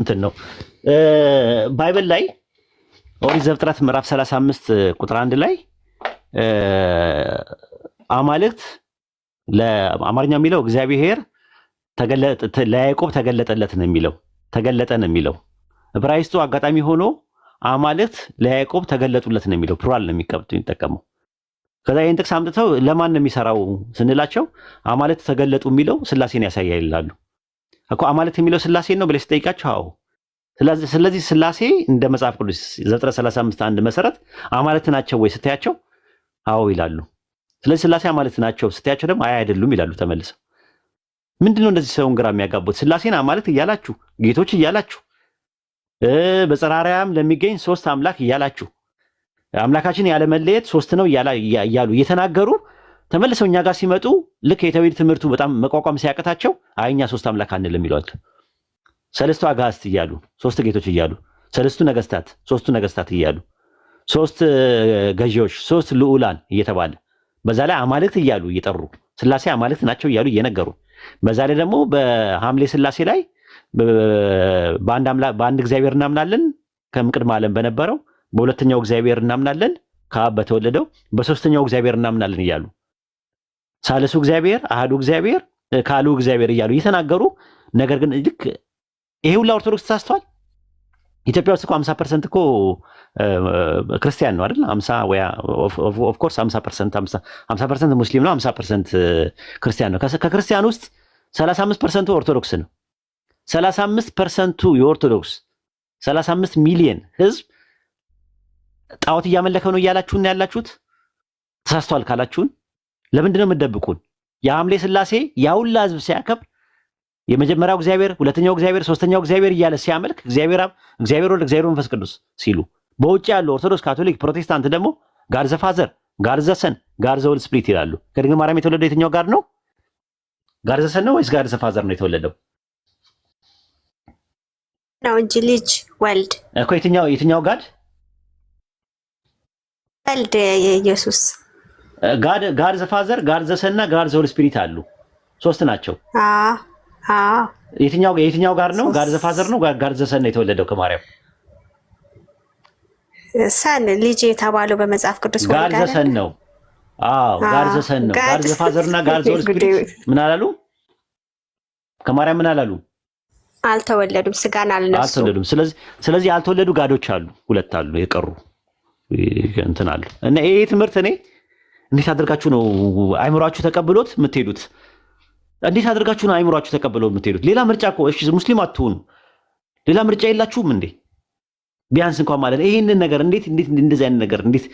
እንትን ነው ባይብል ላይ ኦሪት ዘፍጥረት ምዕራፍ 35 ቁጥር 1 ላይ አማልክት ለአማርኛ የሚለው እግዚአብሔር ለያዕቆብ ተገለጠለት ነው የሚለው ተገለጠ ነው የሚለው ዕብራይስጡ አጋጣሚ ሆኖ አማልክት ለያዕቆብ ተገለጡለት ነው የሚለው ፕሉራል ነው የሚጠቀመው ከዛ ይሄን ጥቅስ አምጥተው ለማን ነው የሚሰራው ስንላቸው አማልክት ተገለጡ የሚለው ስላሴን ያሳያል ይላሉ እኮ አማልክት የሚለው ስላሴን ነው ብለሽ ጠይቃቸው አዎ ስለዚህ ስላሴ እንደ መጽሐፍ ቅዱስ ዘፍጥረት 35 1 መሰረት አማልክት ናቸው ወይ ስትያቸው አዎ ይላሉ ስለዚህ ስላሴ አማልክት ናቸው ስትያቸው ደግሞ አይ አይደሉም ይላሉ ተመልሰው ምንድነው እንደዚህ ሰውን ግራ የሚያጋቡት ስላሴን አማልክት እያላችሁ ጌቶች እያላችሁ በጽራሪያም ለሚገኝ ሶስት አምላክ እያላችሁ አምላካችን ያለ መለየት ሶስት ነው እያሉ እየተናገሩ ተመልሰው እኛ ጋር ሲመጡ ልክ የተውሂድ ትምህርቱ በጣም መቋቋም ሲያቀታቸው አይኛ ሶስት አምላክ አንልም ይሏል ሰለስቱ አጋዕዝት እያሉ ሶስት ጌቶች እያሉ ሰለስቱ ነገስታት ሶስቱ ነገስታት እያሉ ሶስት ገዢዎች ሶስት ልዑላን እየተባለ በዛ ላይ አማልክት እያሉ እየጠሩ ስላሴ አማልክት ናቸው እያሉ እየነገሩ በዛ ላይ ደግሞ በሐምሌ ስላሴ ላይ በአንድ እግዚአብሔር እናምናለን ከቅድመ ዓለም በነበረው በሁለተኛው እግዚአብሔር እናምናለን ከአብ በተወለደው በሶስተኛው እግዚአብሔር እናምናለን እያሉ ሳልሱ እግዚአብሔር አሐዱ እግዚአብሔር ካሉ እግዚአብሔር እያሉ እየተናገሩ ነገር ግን ልክ ይሄ ሁሉ ኦርቶዶክስ ተሳስተዋል ኢትዮጵያ ውስጥ እኮ 50% እኮ ክርስቲያን ነው አይደል 50 ወይ ኦፍ ኮርስ 50% ሙስሊም ነው 50% ክርስቲያን ነው ከክርስቲያን ውስጥ 35% ኦርቶዶክስ ነው 35% የኦርቶዶክስ 35 ሚሊዮን ህዝብ ጣዖት እያመለከ ነው እያላችሁን ያላችሁት ተሳስተዋል ካላችሁን ለምንድነው የምትደብቁን የሐምሌ ስላሴ ያውላ ህዝብ ሲያከብር የመጀመሪያው እግዚአብሔር ሁለተኛው እግዚአብሔር ሶስተኛው እግዚአብሔር እያለ ሲያመልክ እግዚአብሔር አብ እግዚአብሔር ወልድ እግዚአብሔር መንፈስ ቅዱስ ሲሉ በውጭ ያሉ ኦርቶዶክስ ካቶሊክ ፕሮቴስታንት ደግሞ ጋር ዘ ፋዘር ጋር ዘ ሰን ጋር ዘ ሆሊ ስፒሪት ይላሉ ከድንግል ማርያም የተወለደው የትኛው ጋር ነው ጋር ዘ ሰን ነው ወይስ ጋር ዘ ፋዘር ነው የተወለደው ነው እንጂ ልጅ ወልድ እኮ የትኛው ጋድ ወልድ ኢየሱስ ጋር ዘ ፋዘር ጋር ዘ ሰን እና ጋር ዘ ሆሊ ስፒሪት አሉ ሶስት ናቸው የትኛው ጋር ነው ጋር ዘ ፋዘር ነው ጋር ዘ ሰን ነው የተወለደው ከማርያም ሰን ልጅ የተባለው በመጽሐፍ ቅዱስ ጋር ዘ ሰን ነው አዎ ጋር ዘ ሰን ነው ጋር ዘ ፋዘር እና ጋር ዘ ሆሊ ስፒሪት ምን አላሉ ከማርያም ምን አላሉ አልተወለዱም ስጋን አልነሱ አልተወለዱም ስለዚህ ያልተወለዱ ጋዶች አሉ ሁለት አሉ የቀሩ እንትን አሉ እና ይሄ ትምህርት እኔ እንዴት አድርጋችሁ ነው አይምሯችሁ ተቀብሎት የምትሄዱት እንዴት አድርጋችሁ ነው አይምሯችሁ ተቀብለው የምትሄዱት ሌላ ምርጫ እኮ እሺ ሙስሊም አትሁኑ ሌላ ምርጫ የላችሁም እንዴ ቢያንስ እንኳን ማለት ይሄንን ነገር እንዴት እንደዚህ አይነት ነገር እንዴት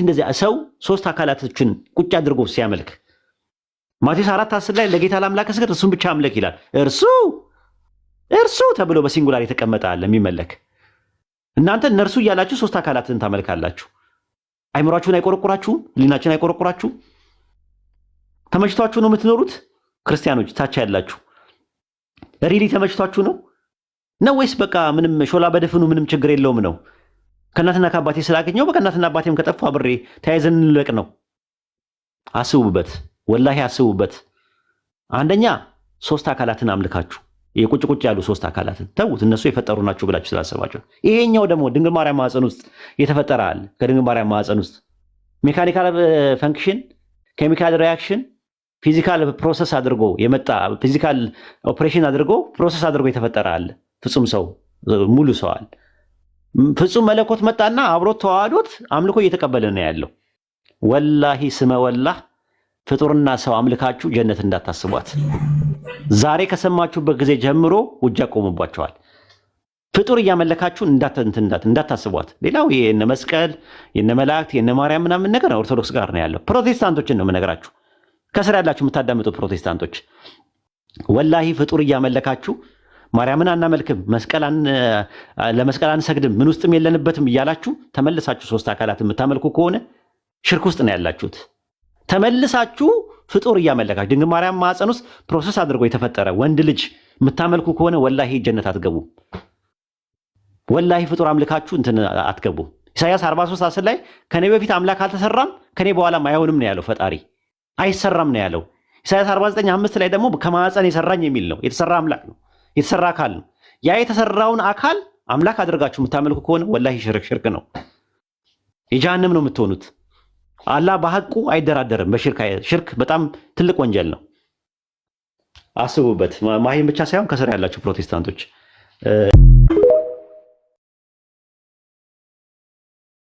እንደዚህ ሰው ሶስት አካላቶችን ቁጭ አድርጎ ሲያመልክ ማቴዎስ 4:10 ላይ ለጌታ ለአምላክ ስገድ እሱን ብቻ አምልክ ይላል እርሱ ተብሎ በሲንጉላር የተቀመጠ አለ የሚመለክ እናንተ እነርሱ እያላችሁ ሶስት አካላትን ታመልካላችሁ አይምሯችሁን አይቆረቁራችሁም ሊናችሁን አይቆረቁራችሁም ተመችቷችሁ ነው የምትኖሩት ክርስቲያኖች ታቻ ያላችሁ ሪሊ ተመችቷችሁ ነው ወይስ በቃ ምንም ሾላ በደፍኑ ምንም ችግር የለውም ነው ከእናትና ከአባቴ ስላገኘው በቃ እናትና አባቴም ከጠፉ አብሬ ተያይዘን እንለቅ ነው አስቡበት ወላሂ አስቡበት አንደኛ ሶስት አካላትን አምልካችሁ የቁጭ ያሉ ሶስት አካላትን ተውት እነሱ የፈጠሩ ናቸው ብላችሁ ስላሰባችሁ ይሄኛው ደግሞ ድንግል ማርያም ማህፀን ውስጥ የተፈጠረ አለ ከድንግል ማርያም ማህፀን ውስጥ ሜካኒካል ፈንክሽን ኬሚካል ሪአክሽን ፊዚካል ፕሮሰስ አድርጎ የመጣ ፊዚካል ኦፕሬሽን አድርጎ ፕሮሰስ አድርጎ የተፈጠረ አለ ፍጹም ሰው ሙሉ ሰው አለ ፍጹም መለኮት መጣና አብሮት ተዋህዶት አምልኮ እየተቀበለ ነው ያለው ወላሂ ስመ ወላህ ፍጡርና ሰው አምልካችሁ ጀነት እንዳታስቧት ዛሬ ከሰማችሁበት ጊዜ ጀምሮ ውጃ ቆሙባችኋል ፍጡር እያመለካችሁ እንዳታስቧት ሌላው የነ መስቀል የነ መላእክት የነ ማርያም ምናምን ነገር ኦርቶዶክስ ጋር ነው ያለው ፕሮቴስታንቶችን ነው የምነግራችሁ ከስራ ያላችሁ የምታዳምጡ ፕሮቴስታንቶች ወላሂ ፍጡር እያመለካችሁ ማርያምን አናመልክም ለመስቀል አንሰግድም ምን ውስጥም የለንበትም እያላችሁ ተመልሳችሁ ሶስት አካላት የምታመልኩ ከሆነ ሽርክ ውስጥ ነው ያላችሁት ተመልሳችሁ ፍጡር እያመለካችሁ ድንግል ማርያም ማህፀን ውስጥ ፕሮሰስ አድርጎ የተፈጠረ ወንድ ልጅ የምታመልኩ ከሆነ ወላሂ ጀነት አትገቡ ወላሂ ፍጡር አምልካችሁ እንትን አትገቡ ኢሳይያስ 43:10 ላይ ከኔ በፊት አምላክ አልተሰራም ከኔ በኋላም አይሆንም ነው ያለው ፈጣሪ አይሰራም ነው ያለው ኢሳይያስ 49:5 ላይ ደግሞ ከማህፀን የሰራኝ የሚል ነው የተሰራ አምላክ ነው የተሰራ አካል ነው ያ የተሰራውን አካል አምላክ አድርጋችሁ የምታመልኩ ከሆነ ወላሂ ሽርክ ነው፣ የጀሃነም ነው የምትሆኑት። አላህ በሐቁ አይደራደርም በሽርክ። ሽርክ በጣም ትልቅ ወንጀል ነው። አስቡበት። ማሂን ብቻ ሳይሆን ከስር ያላችሁ ፕሮቴስታንቶች